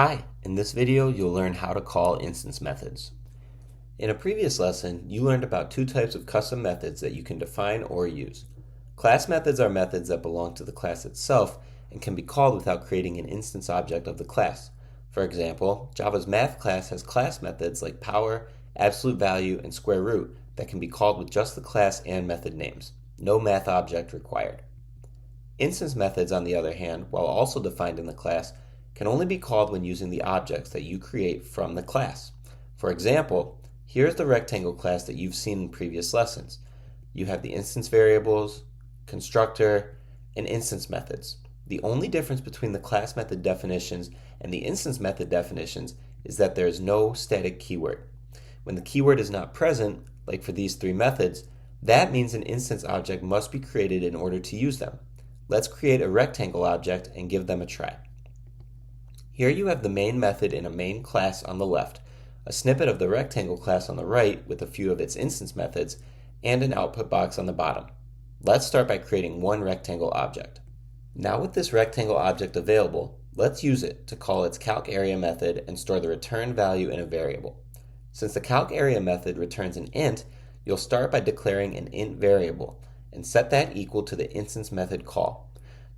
Hi, in this video you'll learn how to call instance methods. In a previous lesson, you learned about two types of custom methods that you can define or use. Class methods are methods that belong to the class itself and can be called without creating an instance object of the class. For example, Java's math class has class methods like power, absolute value, and square root that can be called with just the class and method names. No math object required. Instance methods, on the other hand, while also defined in the class, can only be called when using the objects that you create from the class. For example, here's the rectangle class that you've seen in previous lessons. You have the instance variables, constructor, and instance methods. The only difference between the class method definitions and the instance method definitions is that there is no static keyword. When the keyword is not present, like for these three methods, that means an instance object must be created in order to use them. Let's create a rectangle object and give them a try. Here you have the main method in a main class on the left, a snippet of the rectangle class on the right with a few of its instance methods, and an output box on the bottom. Let's start by creating one rectangle object. Now with this rectangle object available, let's use it to call its calc area method and store the return value in a variable. Since the calc area method returns an int, you'll start by declaring an int variable and set that equal to the instance method call.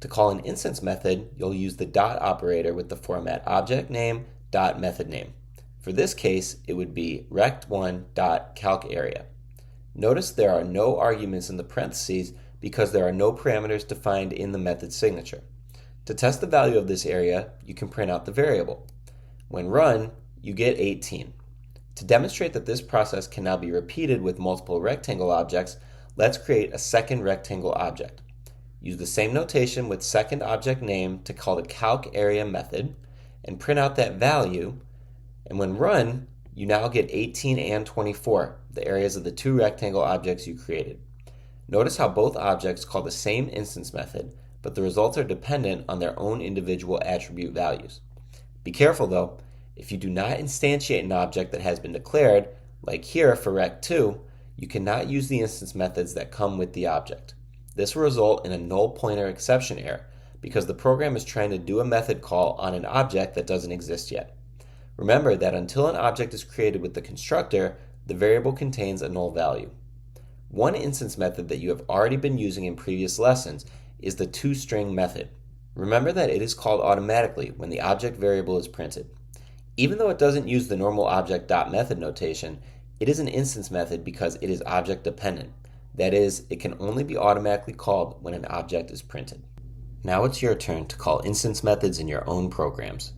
To call an instance method, you'll use the dot operator with the format object name dot method name. For this case, it would be rect1 dot calc area. Notice there are no arguments in the parentheses because there are no parameters defined in the method signature. To test the value of this area, you can print out the variable. When run, you get 18. To demonstrate that this process can now be repeated with multiple rectangle objects, let's create a second rectangle object. Use the same notation with second object name to call the calc area method and print out that value, and when run, you now get 18 and 24, the areas of the two rectangle objects you created. Notice how both objects call the same instance method, but the results are dependent on their own individual attribute values. Be careful though, if you do not instantiate an object that has been declared, like here for rect2, you cannot use the instance methods that come with the object. This will result in a null pointer exception error because the program is trying to do a method call on an object that doesn't exist yet. Remember that until an object is created with the constructor, the variable contains a null value. One instance method that you have already been using in previous lessons is the toString method. Remember that it is called automatically when the object variable is printed. Even though it doesn't use the normal object.method notation, it is an instance method because it is object dependent. That is, it can only be automatically called when an object is printed. Now it's your turn to call instance methods in your own programs.